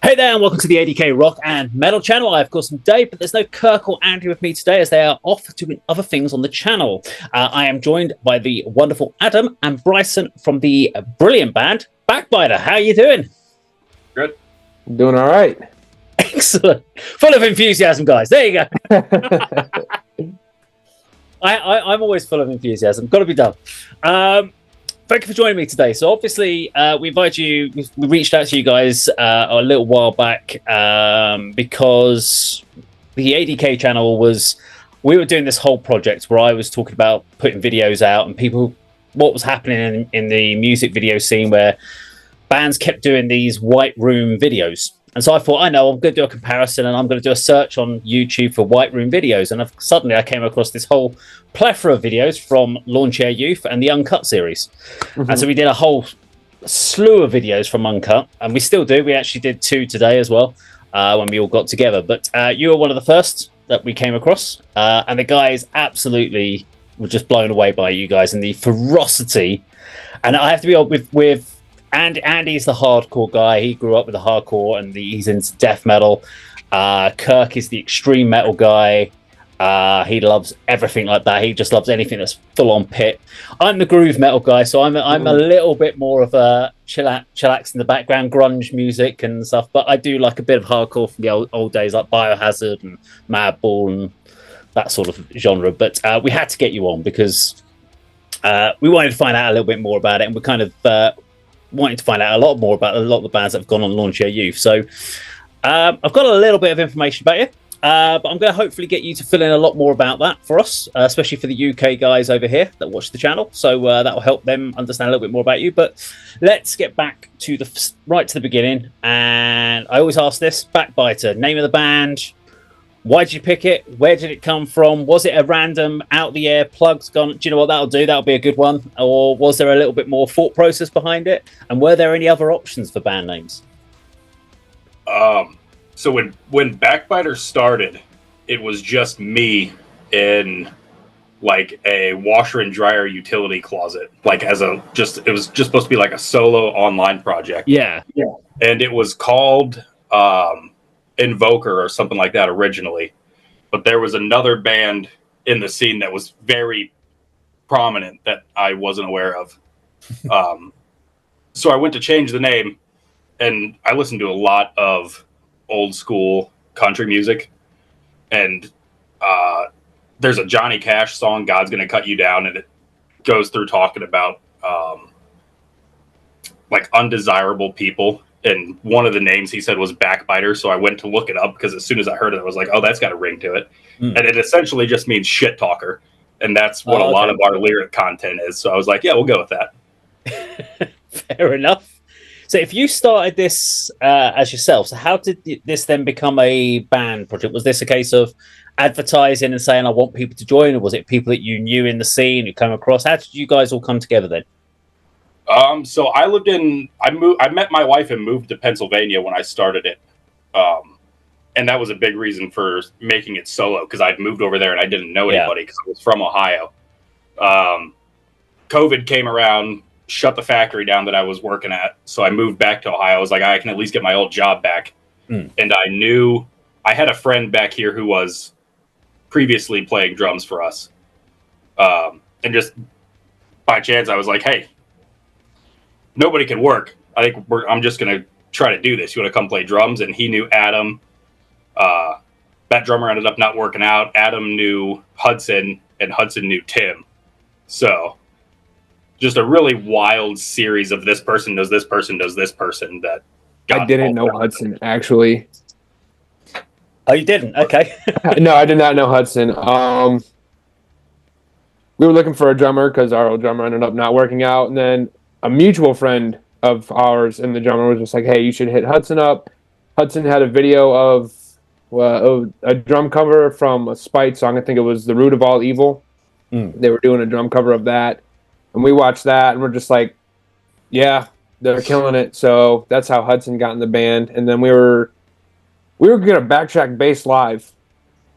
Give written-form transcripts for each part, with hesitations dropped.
Hey there, and welcome to the A.D.K Rock and Metal channel. I, of course, am Dave, but there's no Kirk or Andy with me today as they are off doing other things on the channel. I am joined by the wonderful Adam and Bryson from the brilliant band Backbiter. How are you doing? Good. Doing all right. Excellent. Full of enthusiasm, guys. There you go. I'm always full of enthusiasm. Got to be done. Thank you for joining me today. So obviously, we invited you. We reached out to you guys a little while back because the A.D.K channel was. We were doing this whole project where I was talking about putting videos out and people, what was happening in the music video scene where bands kept doing these white room videos. And so I thought, I'm going to do a comparison and I'm going to do a search on YouTube for white room videos. And suddenly I came across this whole plethora of videos from Lawn Chair Youth and the Uncut series. Mm-hmm. And so we did a whole slew of videos from Uncut, and we still do. We actually did 2 today as well when we all got together. But you were one of the first that we came across. And the guys absolutely were just blown away by you guys and the ferocity. And I have to be honest with and Andy's the hardcore guy. He grew up with the hardcore and he's into death metal. Kirk is the extreme metal guy. He loves everything like that. He just loves anything that's full on pit. I'm the groove metal guy, so I'm a little bit more of a chillax in the background, grunge music and stuff. But I do like a bit of hardcore from the old days, like Biohazard and Madball and that sort of genre. But we had to get you on because we wanted to find out a little bit more about it, and we're kind of wanting to find out a lot more about a lot of the bands that have gone on Lawn Chair Youth. So I've got a little bit of information about you, but I'm going to hopefully get you to fill in a lot more about that for us, especially for the UK guys over here that watch the channel. So that will help them understand a little bit more about you. But let's get back to the beginning. And I always ask this: Backbiter, name of the band. Why did you pick it? Where did it come from? Was it a random out the air plugs gone? Do you know what that'll do? That'll be a good one. Or was there a little bit more thought process behind it? And were there any other options for band names? So when Backbiter started, it was just me in like a washer and dryer utility closet. Like it was just supposed to be like a solo online project. Yeah. And it was called Invoker or something like that originally, but there was another band in the scene that was very prominent that I wasn't aware of. So I went to change the name, and I listened to a lot of old school country music, and there's a Johnny Cash song, God's Gonna Cut You Down, and it goes through talking about like undesirable people. And one of the names he said was Backbiter, so I went to look it up because as soon as I heard it, I was like, oh, that's got a ring to it. And it essentially just means shit talker. And that's what a lot of our lyric content is. So I was like, yeah, we'll go with that. Fair enough. So if you started this as yourself, so how did this then become a band project? Was this a case of advertising and saying, I want people to join? Or was it people that you knew in the scene who come across? How did you guys all come together then? So I met my wife and moved to Pennsylvania when I started it. And that was a big reason for making it solo because I'd moved over there and I didn't know anybody because I was from Ohio. COVID came around, shut the factory down that I was working at. So I moved back to Ohio. I was like, I can at least get my old job back. And I had a friend back here who was previously playing drums for us. And just by chance, I was like, hey, nobody can work. I think I'm just going to try to do this. You want to come play drums? And he knew Adam. That drummer ended up not working out. Adam knew Hudson, and Hudson knew Tim. So just a really wild series of this person knows this person knows this person. That I didn't know Hudson, actually. Oh, you didn't? Okay. No, I did not know Hudson. We were looking for a drummer because our old drummer ended up not working out. And then a mutual friend of ours and the drummer was just like, hey, you should hit Hudson up. Hudson had a video of a drum cover from a Spite song. I think it was The Root of All Evil. They were doing a drum cover of that. And we watched that and we're just like, yeah, they're killing it. So that's how Hudson got in the band. And then we were going to backtrack bass live.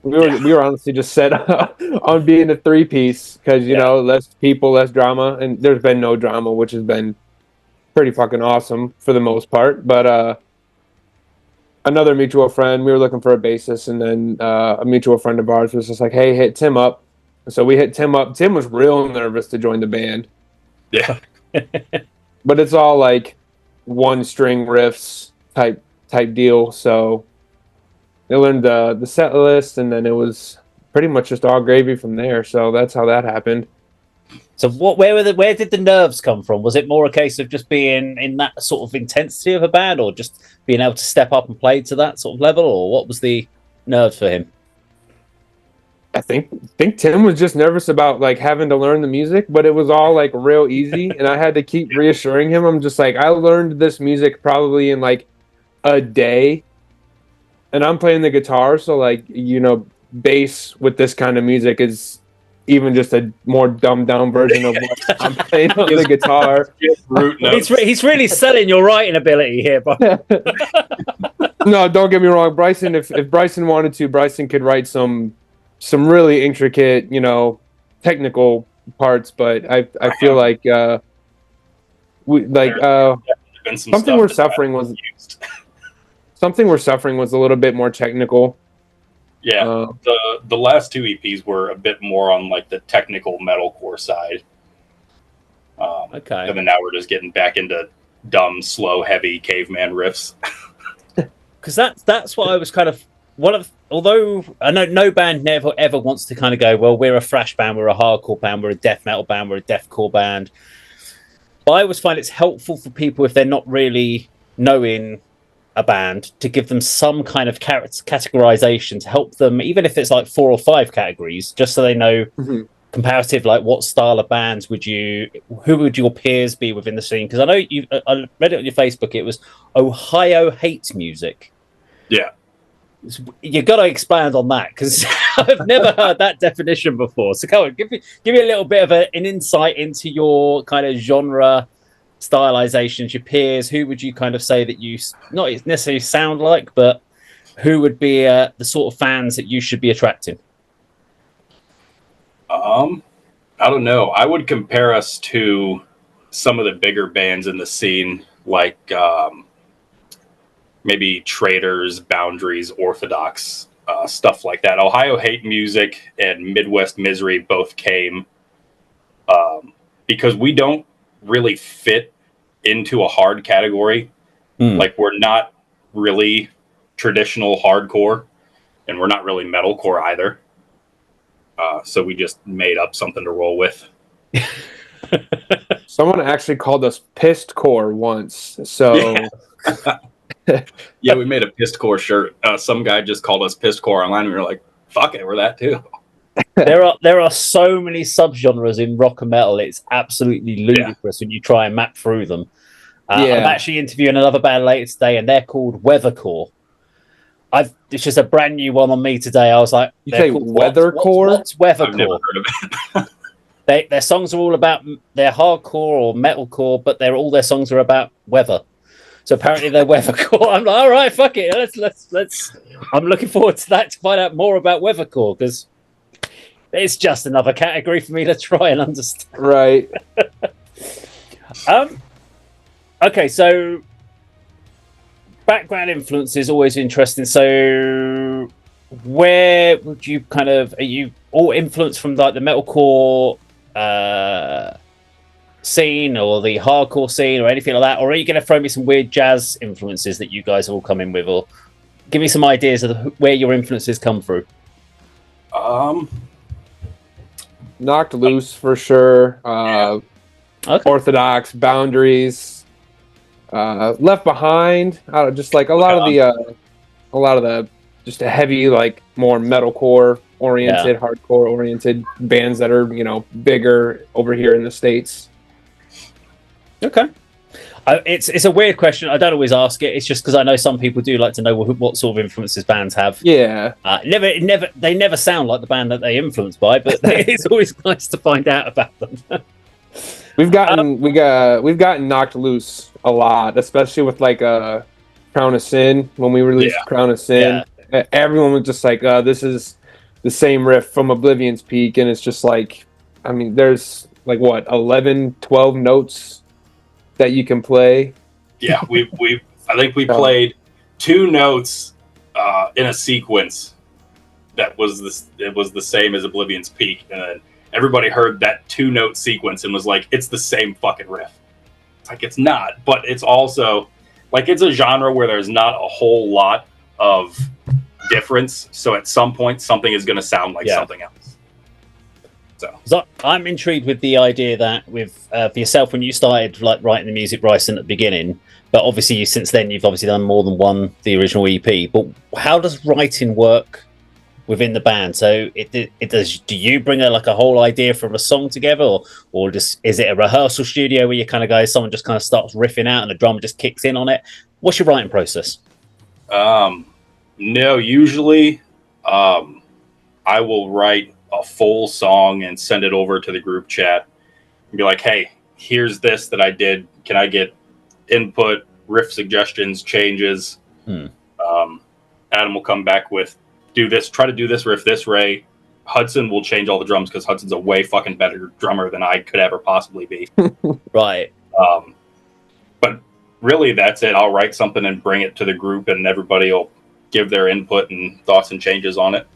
We were honestly just set on being a 3-piece because, you know, less people, less drama. And there's been no drama, which has been pretty fucking awesome for the most part. But another mutual friend. We were looking for a bassist, and then a mutual friend of ours was just like, "Hey, hit Tim up." So we hit Tim up. Tim was real nervous to join the band. Yeah. But it's all like one string riffs type deal. So they learned the set list, and then it was pretty much just all gravy from there. So that's how that happened. So where did the nerves come from? Was it more a case of just being in that sort of intensity of a band, or just being able to step up and play to that sort of level, or what was the nerves for him? I think Tim was just nervous about like having to learn the music, but it was all like real easy, and I had to keep reassuring him. I'm just like, I learned this music probably in like a day, and I'm playing the guitar, so like bass with this kind of music is even just a more dumbed down version of what I'm playing on the guitar. He's really selling your writing ability here, bro. No, don't get me wrong, Bryson. If Bryson wanted to, Bryson could write some really intricate, technical parts. But I feel like something we're suffering was a little bit more technical. Yeah, the last two EPs were a bit more on like the technical metalcore side. Okay. And then now we're just getting back into dumb, slow, heavy caveman riffs. Because that's what I was kind of although I know no band never ever wants to kind of go, well, we're a thrash band, we're a hardcore band, we're a death metal band, we're a deathcore band. But I always find it's helpful for people if they're not really knowing a band to give them some kind of categorization to help them, even if it's like 4 or 5 categories, just so they know comparative, like what style of bands who would your peers be within the scene? Because I know I read it on your Facebook, it was Ohio hate music. Yeah. You got to expand on that, because I've never heard that definition before. So come on, give me a little bit of an insight into your kind of genre stylizations, your peers. Who would you kind of say that you not necessarily sound like, but who would be the sort of fans that you should be attracting? I don't know. I would compare us to some of the bigger bands in the scene, like maybe Traders, Boundaries, Orthodox, stuff like that. Ohio Hate Music and Midwest Misery both came because we don't really fit into a hard category. Like, we're not really traditional hardcore, and we're not really metalcore either. So we just made up something to roll with. Someone actually called us pissed core once. So yeah, we made a pissed core shirt. Some guy just called us pissed core online, and we were like, fuck it, we're that too. There are so many subgenres in rock and metal. It's absolutely ludicrous when you try and map through them. I'm actually interviewing another band later today, and they're called Weathercore. It's just a brand new one on me today. I was like, you say Weathercore? What's Weathercore? I've never heard of it. Their songs are all about they're hardcore or metalcore, but all their songs are about weather. So apparently they're Weathercore. I'm like, all right, fuck it, let's. I'm looking forward to that to find out more about Weathercore, because it's just another category for me to try and understand. Right. Okay, so background influence is always interesting. So where would you are you all influenced from like the metalcore scene or the hardcore scene or anything like that? Or are you going to throw me some weird jazz influences that you guys all come in with? Or give me some ideas of where your influences come through. Knocked Loose for sure. Okay. Orthodox, Boundaries. Left Behind, just like a lot of the just a heavy, like more metalcore oriented, hardcore oriented bands that are bigger over here in the States. Okay, it's a weird question. I don't always ask it. It's just because I know some people do like to know what sort of influences bands have. Yeah, they never sound like the band that they influenced by, but it's always nice to find out about them. We've gotten knocked loose a lot, especially with like Crown of Sin. When we released Crown of Sin, everyone was just like, this is the same riff from Oblivion's Peak, and it's just like, I mean, there's like what 11, 12 notes that you can play. Yeah, I think we played two notes in a sequence that was this. It was the same as Oblivion's Peak, and then everybody heard that 2-note sequence and was like, "It's the same fucking riff." It's like it's not, but it's also like it's a genre where there's not a whole lot of difference. So at some point, something is going to sound like something else. So I'm intrigued with the idea that with for yourself when you started like writing the music, Bryson, at the beginning. But obviously, since then, you've obviously done more than one, the original EP. But how does writing work within the band? So it does. Do you bring a whole idea from a song together, or just is it a rehearsal studio where you kind of go, someone just kind of starts riffing out and the drum just kicks in on it? What's your writing process? No, usually I will write a full song and send it over to the group chat and be like, "Hey, here's this that I did. Can I get input, riff suggestions, changes?" Adam will come back with, "Do this, try to do this riff this way." Hudson will change all the drums because Hudson's a way fucking better drummer than I could ever possibly be. Right. But really, that's it. I'll write something and bring it to the group, and everybody will give their input and thoughts and changes on it.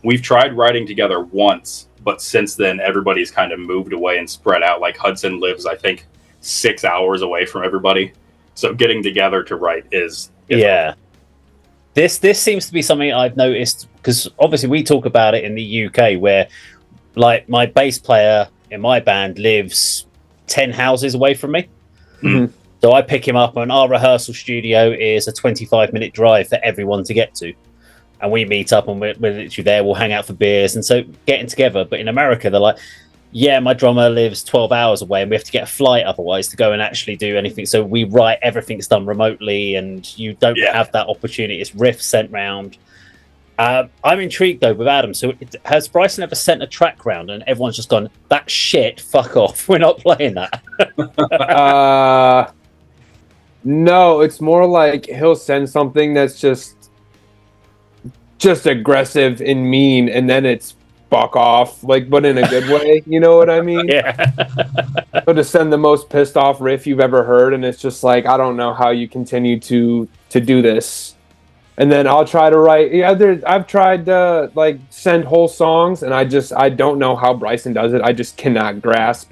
We've tried writing together once, but since then, everybody's kind of moved away and spread out. Like Hudson lives, I think, 6 hours away from everybody. So getting together to write is difficult. Yeah. This seems to be something I've noticed because obviously we talk about it in the UK where like my bass player in my band lives 10 houses away from me. Mm-hmm. So I pick him up and our rehearsal studio is a 25-minute drive for everyone to get to. And we meet up and we're literally there. We'll hang out for beers. And so getting together. But in America, they're like, yeah, my drummer lives 12 hours away and we have to get a flight otherwise to go and actually do anything. So we write, everything's done remotely and you don't have that opportunity. It's riffs sent round. I'm intrigued though with Adam. So has Bryson ever sent a track round and everyone's just gone, that shit, fuck off. We're not playing that. No, it's more like he'll send something that's just aggressive and mean, and then it's fuck off, like, but in a good way. You know what I mean? Yeah. So to send the most pissed off riff you've ever heard, and it's just like, I don't know how you continue to do this. And then I'll try to write. Yeah, I've tried to like send whole songs, and I don't know how Bryson does it. I just cannot grasp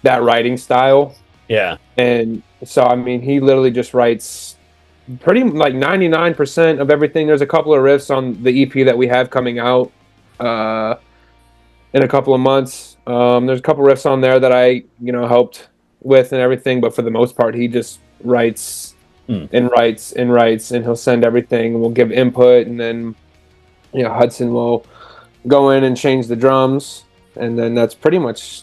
that writing style. Yeah. And so, I mean, he literally just writes pretty like 99% of everything. There's a couple of riffs on the EP that we have coming out in a couple of months. There's a couple riffs on there that I, helped with and everything. But for the most part, he just writes and writes and writes, and he'll send everything. We'll give input, and then, Hudson will go in and change the drums, and then that's pretty much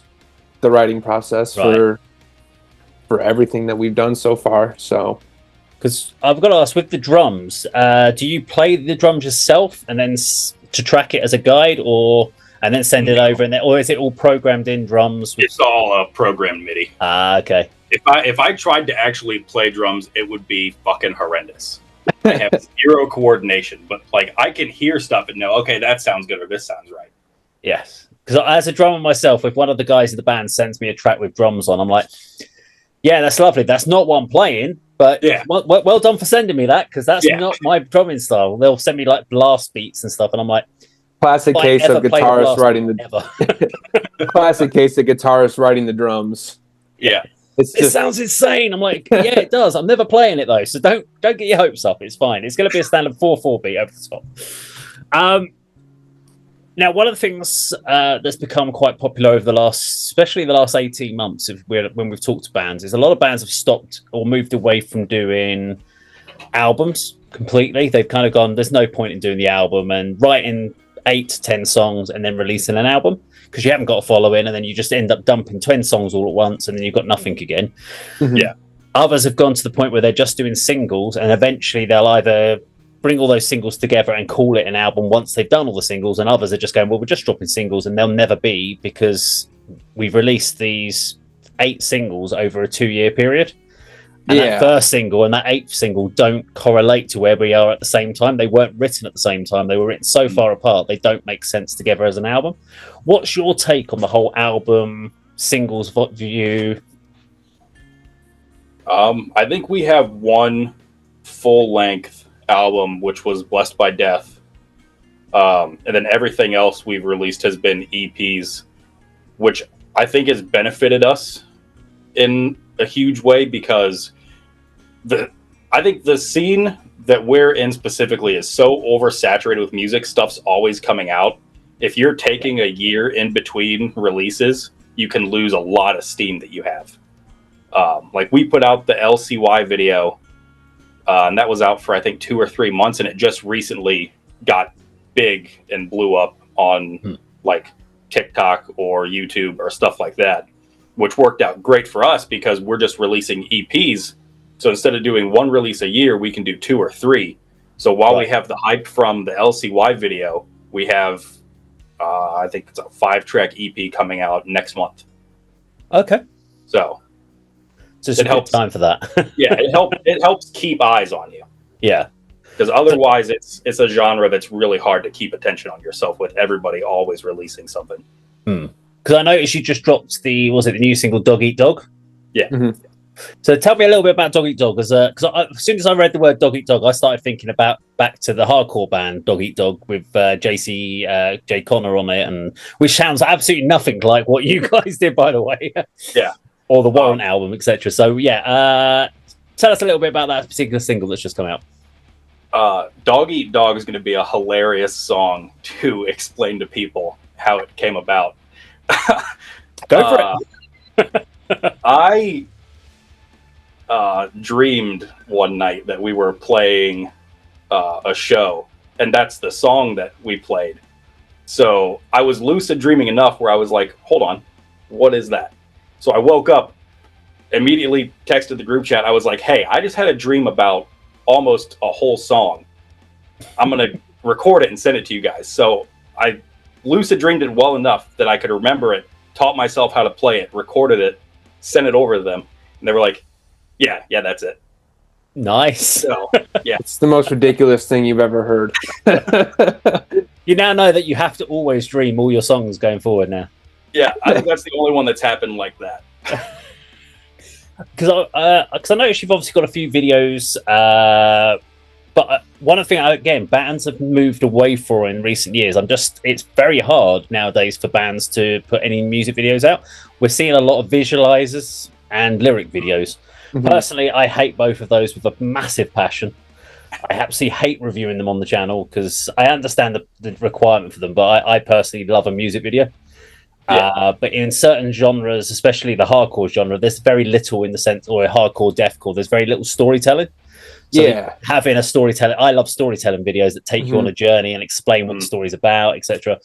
the writing process for everything that we've done so far. So, because I've got to ask, with the drums, do you play the drums yourself and then to track it as a guide, and then send it over, or is it all programmed in drums? It's all programmed MIDI. Okay. If I tried to actually play drums, it would be fucking horrendous. I have zero coordination, but like I can hear stuff and know, okay, that sounds good or this sounds right. Yes, because as a drummer myself, if one of the guys in the band sends me a track with drums on, I'm like, yeah, that's lovely. That's not what I'm playing, but well done for sending me that, because that's not my drumming style. They'll send me like blast beats and stuff, and I'm like, classic case of guitarist writing classic case of guitarist writing the drums. Yeah. It sounds insane. I'm like, yeah, it does. I'm never playing it though, so don't get your hopes up. It's fine. It's going to be a standard 4/4 beat over the top. Now, one of the things that's become quite popular over especially the last 18 months, when we've talked to bands, is a lot of bands have stopped or moved away from doing albums completely. They've kind of gone, there's no point in doing the album and writing 8 to 10 songs and then releasing an album, because you haven't got a following, and then you just end up dumping 10 songs all at once, and then you've got nothing again. Yeah. Others have gone to the point where they're just doing singles, and eventually they'll either bring all those singles together and call it an album once they've done all the singles, and others are just going, well, we're just dropping singles, and they'll never be, because we've released these 8 singles over a 2-year period. And that first single and that 8th single don't correlate to where we are at the same time. They weren't written at the same time. They were written so far apart, they don't make sense together as an album. What's your take on the whole album singles view? I think we have one full-length album, which was Blessed by Death. And then everything else we've released has been EPs, which I think has benefited us in a huge way, because I think the scene that we're in specifically is so oversaturated with music. Stuff's always coming out. If you're taking a year in between releases, you can lose a lot of steam that you have. Like we put out the LCY video, and that was out for I think 2 or 3 months, and it just recently got big and blew up on like TikTok or YouTube or stuff like that, which worked out great for us because we're just releasing EPs. So instead of doing one release a year, we can do 2 or 3. So while we have the hype from the LCY video, we have I think it's a 5-track EP coming out next month. Okay. So it's a good time for that. Yeah, it helps keep eyes on you. Yeah. Because otherwise it's a genre that's really hard to keep attention on yourself with everybody always releasing something. Because I noticed you just dropped the new single Dog Eat Dog? Yeah. Mm-hmm. So tell me a little bit about Dog Eat Dog, because as soon as I read the word Dog Eat Dog, I started thinking back to the hardcore band Dog Eat Dog with Jay Connor on it, and which sounds absolutely nothing like what you guys did, by the way. Yeah. Or the Warrant album, etc. So yeah, tell us a little bit about that particular single that's just come out. Dog Eat Dog is going to be a hilarious song to explain to people how it came about. Go for it. I dreamed one night that we were playing a show, and that's the song that we played. So I was lucid dreaming enough where I was like, hold on, what is that? So I woke up, immediately texted the group chat. I was like, hey, I just had a dream about almost a whole song. I'm going to record it and send it to you guys. So I lucid dreamed it well enough that I could remember it, taught myself how to play it, recorded it, sent it over to them, and they were like, yeah, that's it. Nice. So, yeah. It's the most ridiculous thing you've ever heard. You now know that you have to always dream all your songs going forward now. Yeah, I think that's the only one that's happened like that. Because I noticed you've obviously got a few videos, but one of the things, again, bands have moved away from in recent years. It's very hard nowadays for bands to put any music videos out. We're seeing a lot of visualizers and lyric videos. Mm-hmm. Personally, I hate both of those with a massive passion. I absolutely hate reviewing them on the channel because I understand the requirement for them, but I personally love a music video. Yeah. But in certain genres, especially the hardcore genre, there's very little in the sense, or hardcore deathcore, there's very little storytelling. So having a storytelling, I love storytelling videos that take you on a journey and explain what the story's about, etc.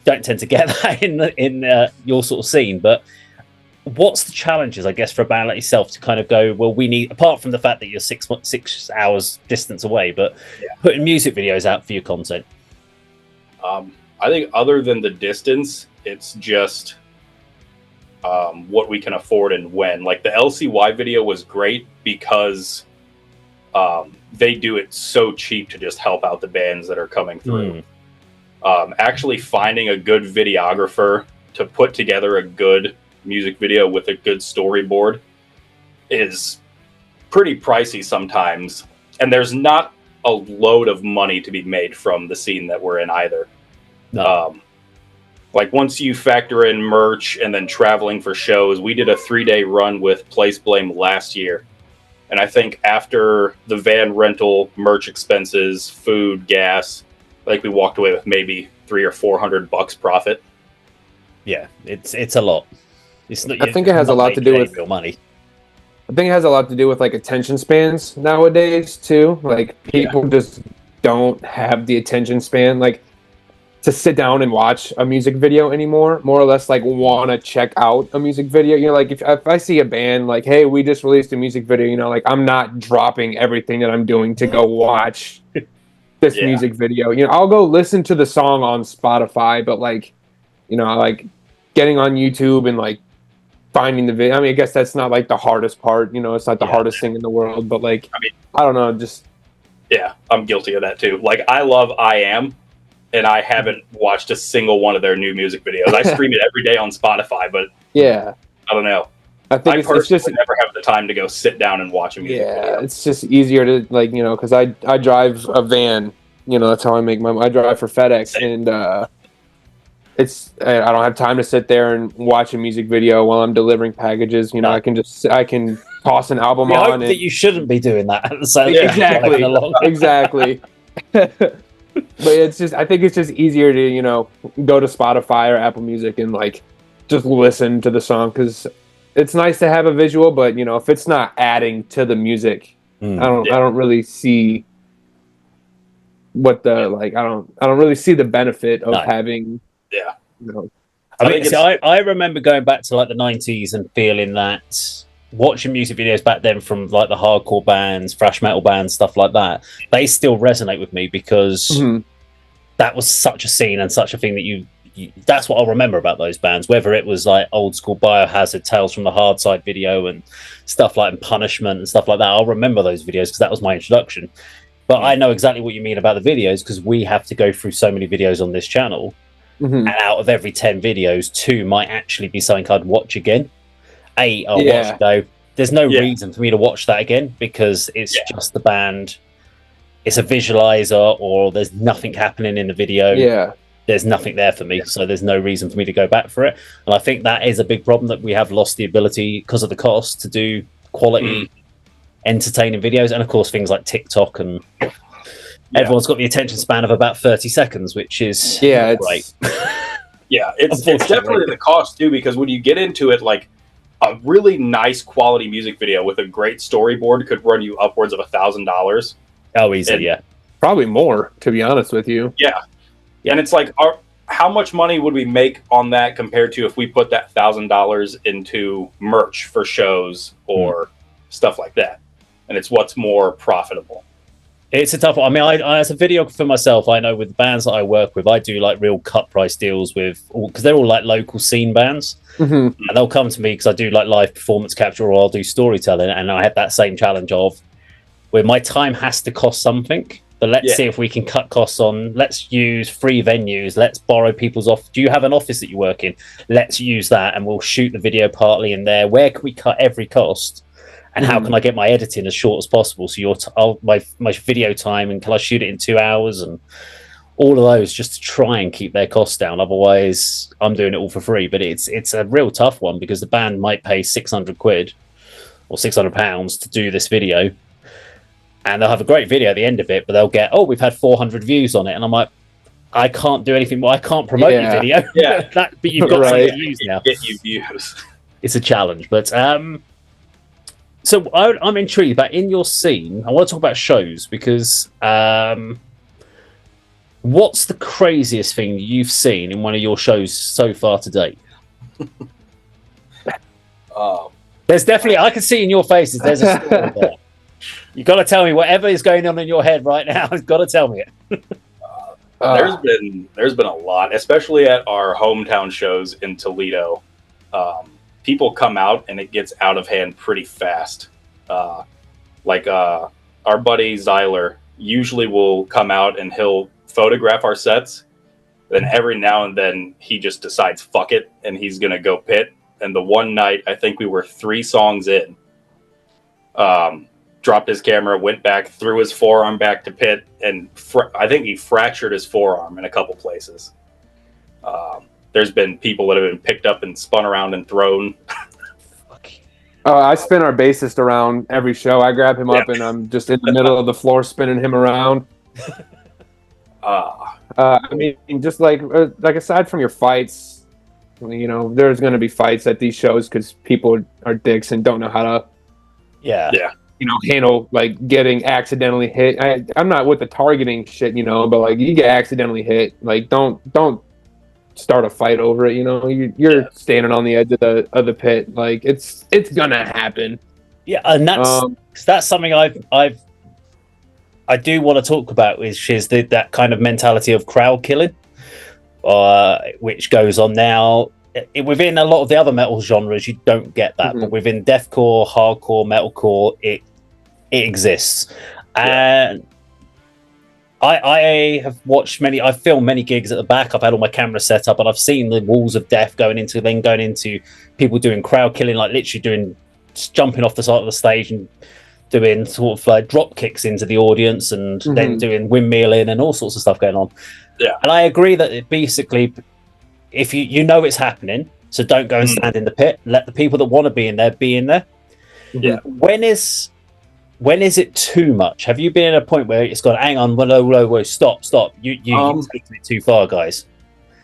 Don't tend to get that in your sort of scene. But what's the challenges, I guess, for a band like yourself to kind of go, well, we need, apart from the fact that you're 6 hours distance away, but putting music videos out for your content? I think other than the distance, it's just what we can afford and when. Like the LCY video was great because they do it so cheap to just help out the bands that are coming through. Actually finding a good videographer to put together a good music video with a good storyboard is pretty pricey sometimes. And there's not a load of money to be made from the scene that we're in either. No. Like once you factor in merch and then traveling for shows, we did a 3-day run with Place Blame last year. And I think after the van rental, merch expenses, food, gas, I think we walked away with maybe $300 or $400 profit. Yeah, it's a lot. It's not, I think it has a lot to do with real money. I think it has a lot to do with like attention spans nowadays too. Like people just don't have the attention span. Like to sit down and watch a music video anymore, more or less like want to check out a music video. You know, like if I see a band like, hey, we just released a music video, you know, like I'm not dropping everything that I'm doing to go watch this music video. You know, I'll go listen to the song on Spotify, but like, you know, like getting on YouTube and like finding the video. I mean, I guess that's not like the hardest part, you know, it's not the hardest thing in the world, but like, I don't know, just. Yeah, I'm guilty of that too. Like I love I Am. And I haven't watched a single one of their new music videos. I stream it every day on Spotify, but I don't know. I think I it's personally just never have the time to go sit down and watch a music video. it's just easier to like because I drive a van. That's how I make I drive for FedEx, and I don't have time to sit there and watch a music video while I'm delivering packages. No. I can toss an album We on. hope that you shouldn't be doing that. So Exactly. Exactly. But I think it's just easier to go to Spotify or Apple Music and like just listen to the song, because it's nice to have a visual, but if it's not adding to the music, I don't really see what the I don't really see the benefit of having. Yeah. I remember going back to like the 90s and feeling that watching music videos back then from like the hardcore bands, thrash metal bands, stuff like that, they still resonate with me because that was such a scene and such a thing that that's what I'll remember about those bands, whether it was like old school Biohazard, Tales from the Hard Side video and stuff like and Punishment and stuff like that. I'll remember those videos because that was my introduction. But I know exactly what you mean about the videos, because we have to go through so many videos on this channel. And out of every 10 videos, 2 might actually be something I'd watch again. 8 I'll watch go. There's no reason for me to watch that again, because it's just the band. It's a visualizer, or there's nothing happening in the video. Yeah. There's nothing there for me, so there's no reason for me to go back for it. And I think that is a big problem, that we have lost the ability, because of the cost, to do quality, entertaining videos. And of course, things like TikTok and everyone's got the attention span of about 30 seconds, which is great. It's definitely the cost too, because when you get into it, like a really nice quality music video with a great storyboard could run you upwards of $1,000. Oh, easy, probably more, to be honest with you. And it's like, how much money would we make on that compared to if we put that $1,000 into merch for shows or stuff like that? And it's what's more profitable. It's a tough one. I mean, I as a videographer myself, I know with the bands that I work with, I do like real cut price deals with, because they're all like local scene bands, and they'll come to me because I do like live performance capture, or I'll do storytelling, and I have that same challenge of where my time has to cost something. But let's see if we can cut costs on. Let's use free venues. Let's borrow people's off. Do you have an office that you work in? Let's use that, and we'll shoot the video partly in there. Where can we cut every cost? And how can I get my editing as short as possible? So my video time, and can I shoot it in 2 hours, and all of those, just to try and keep their costs down. Otherwise, I'm doing it all for free. But it's a real tough one, because the band might pay £600 or £600 to do this video, and they'll have a great video at the end of it, but they'll get, we've had 400 views on it, and I'm like, I can't do anything more. I can't promote your video. But you've got something to use now. Get you views. It's a challenge, but so I'm intrigued that in your scene, I want to talk about shows, because what's the craziest thing you've seen in one of your shows so far to date? There's definitely, I can see in your faces, there's a story there. You've got to tell me whatever is going on in your head right now. You've got to tell me it. There's been a lot, especially at our hometown shows in Toledo. People come out and it gets out of hand pretty fast. Our buddy Zyler usually will come out and he'll photograph our sets. Then every now and then he just decides, fuck it, and he's going to go pit. And the one night, I think we were 3 songs in, dropped his camera, went back, threw his forearm back to pit, and I think he fractured his forearm in a couple places. There's been people that have been picked up and spun around and thrown. I spin our bassist around every show. I grab him up and I'm just in the middle of the floor spinning him around. I mean, just like aside from your fights, there's going to be fights at these shows because people are dicks and don't know how to handle like getting accidentally hit. I'm not with the targeting shit, but like you get accidentally hit, like don't start a fight over it. You're standing on the edge of the pit, like it's gonna happen. Yeah, and that's something I do want to talk about, which is that kind of mentality of crowd killing, which goes on now. Within a lot of the other metal genres, you don't get that, but within deathcore, hardcore, metalcore, it exists. And I have watched many. I've filmed many gigs at the back. I've had all my cameras set up, and I've seen the walls of death going into people doing crowd killing, like literally jumping off the side of the stage and doing sort of like drop kicks into the audience, and then doing windmilling and all sorts of stuff going on. Yeah, and I agree that it basically, if you know it's happening, so don't go and stand in the pit. Let the people that want to be in there be in there. Yeah. When is it too much? Have you been at a point where it's gone, hang on, whoa, stop. You're taking it too far, guys.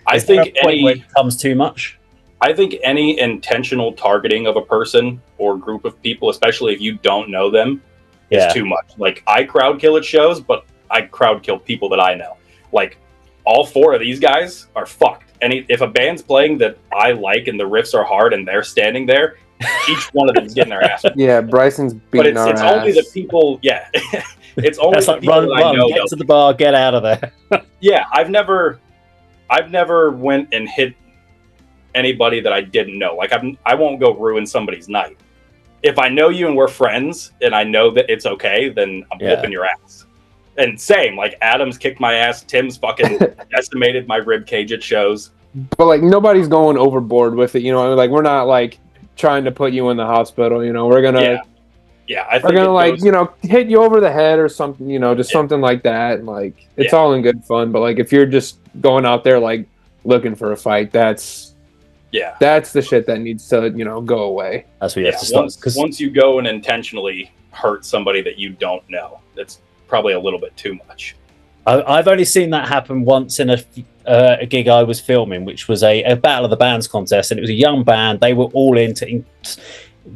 I think where it becomes too much? I think any intentional targeting of a person or group of people, especially if you don't know them, is too much. Like, I crowd kill at shows, but I crowd kill people that I know. Like, all 4 of these guys are fucked. And if a band's playing that I like and the riffs are hard and they're standing there, each one of them is getting their ass. Yeah, Bryson's beating our ass. But it's only the people. Yeah, it's only the people that I know. Get to the bar, get out of there. Yeah, I've never went and hit anybody that I didn't know. Like, I won't go ruin somebody's night. If I know you and we're friends and I know that it's okay, then I'm whooping your ass. And same, like, Adam's kicked my ass. Tim's fucking estimated my rib cage at shows. But like, nobody's going overboard with it. You know, like, we're not like trying to put you in the hospital. You know, we're gonna I think we're gonna like, you know, hit you over the head or something. You know, just something like that. Like, it's all in good fun. But like, if you're just going out there like looking for a fight, that's the shit that needs to, you know, go away. That's what you have to stop. Once you go and intentionally hurt somebody that you don't know, that's probably a little bit too much. I've only seen that happen once in a gig I was filming, which was a Battle of the Bands contest, and it was a young band. They were all into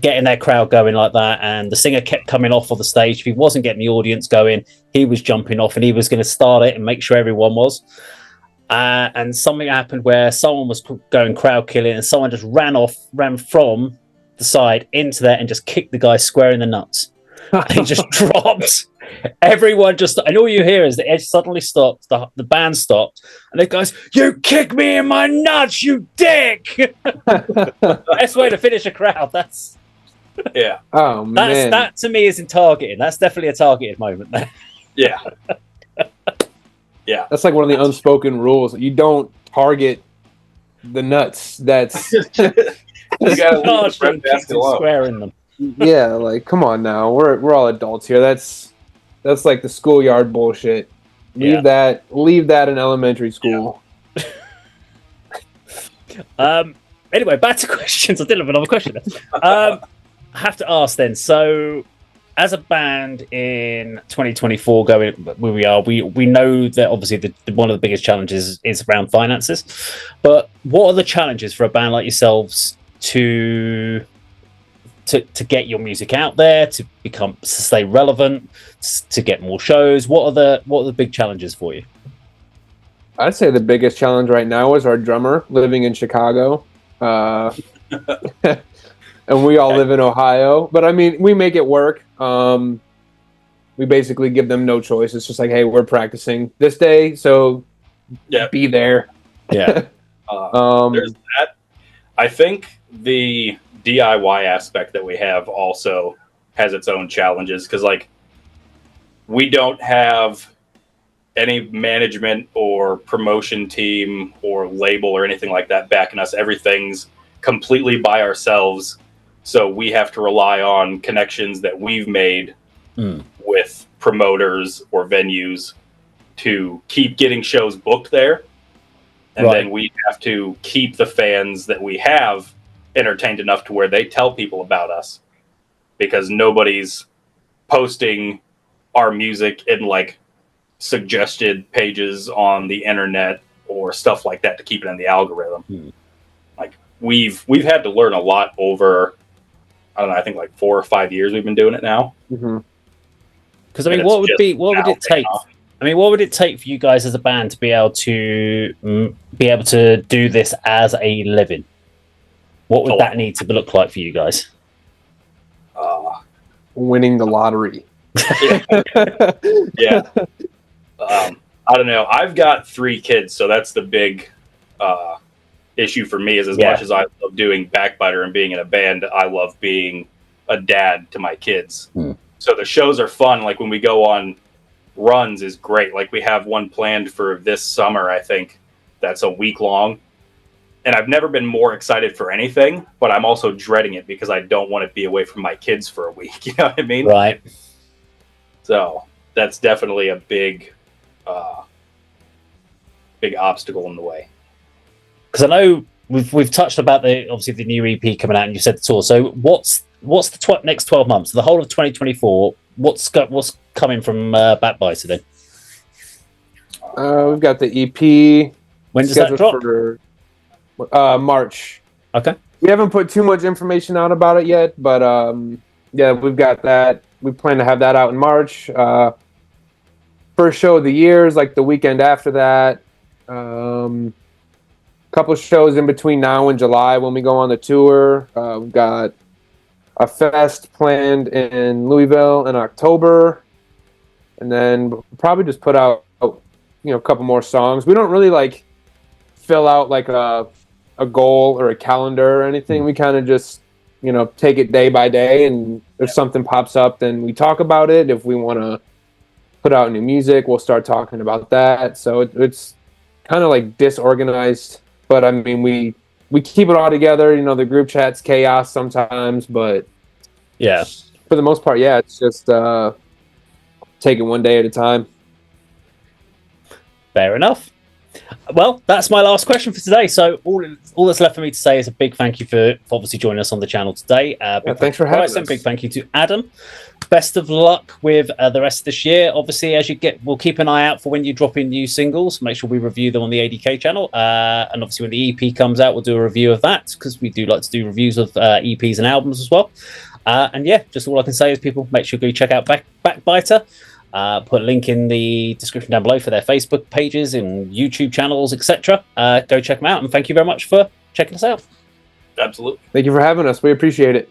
getting their crowd going like that, and the singer kept coming off of the stage. If he wasn't getting the audience going, he was jumping off, and he was going to start it and make sure everyone was. And something happened where someone was going crowd killing, and someone just ran from the side into there and just kicked the guy square in the nuts. And he just dropped. Everyone and all you hear is the edge suddenly stopped, the band stopped, and the guys, "You kick me in my nuts, you dick!" Best way to finish a crowd. That's Oh man, that to me isn't targeting. That's definitely a targeted moment there. Yeah. Yeah. That's like one of the unspoken rules. You don't target the nuts. That's you gotta leave the basket alone. Square in them. Yeah, like, come on now. We're all adults here. That's like the schoolyard bullshit. Leave that in elementary school. Anyway, back to questions. I did have another question. I have to ask then. So, as a band in 2024, going where we are, we know that obviously one of the biggest challenges is around finances. But what are the challenges for a band like yourselves to get your music out there, to stay relevant, to get more shows? What are the big challenges for you? I'd say the biggest challenge right now is our drummer living in Chicago. And we all live in Ohio. But I mean, we make it work. We basically give them no choice. It's just like, hey, we're practicing this day, so be there. Yeah. There's that. I think the DIY aspect that we have also has its own challenges, because like, we don't have any management or promotion team or label or anything like that backing us. Everything's completely by ourselves, so we have to rely on connections that we've made with promoters or venues to keep getting shows booked there, and then we have to keep the fans that we have entertained enough to where they tell people about us, because nobody's posting our music in like suggested pages on the internet or stuff like that to keep it in the algorithm. Like, we've had to learn a lot over, I don't know, I think like 4 or 5 years we've been doing it now. Because I mean, what would it take? I mean, what would it take for you guys as a band to be able to do this as a living? What would that need to look like for you guys? Winning the lottery. Yeah. I don't know. I've got 3 kids, so that's the big issue for me. Is as much as I love doing Backbiter and being in a band, I love being a dad to my kids. So the shows are fun. Like when we go on runs is great. Like we have one planned for this summer, I think, that's a week long. And I've never been more excited for anything, but I'm also dreading it because I don't want to be away from my kids for a week. You know what I mean? Right. So that's definitely a big obstacle in the way. Because I know we've touched about obviously the new EP coming out, and you said the tour. So what's the next 12 months? The whole of 2024. What's coming from Backbiter then? We've got the EP. When does that drop? For March. Okay. We haven't put too much information out about it yet, but yeah, we've got that. We plan to have that out in March. First show of the year is like the weekend after that. Couple shows in between now and July when we go on the tour. We've got a fest planned in Louisville in October, and then we'll probably just put out a couple more songs. We don't really like fill out like a goal or a calendar or anything. We kind of just take it day by day, and if something pops up, then we talk about it. If we want to put out new music, we'll start talking about that. So it's kind of like disorganized, but I mean we keep it all together. The group chat's chaos sometimes, but yeah, for the most part, yeah, it's just take it one day at a time. Fair enough. Well, that's my last question for today. So all that's left for me to say is a big thank you for obviously joining us on the channel today. Thanks for having Bryson, us. Big thank you to Adam. Best of luck with the rest of this year. Obviously, we'll keep an eye out for when you drop in new singles. Make sure we review them on the A.D.K channel. And obviously, when the EP comes out, we'll do a review of that because we do like to do reviews of EPs and albums as well. And yeah, just all I can say is people make sure you go check out Backbiter. Put a link in the description down below for their Facebook pages and YouTube channels, etc. Go check them out, and thank you very much for checking us out. Absolutely. Thank you for having us. We appreciate it.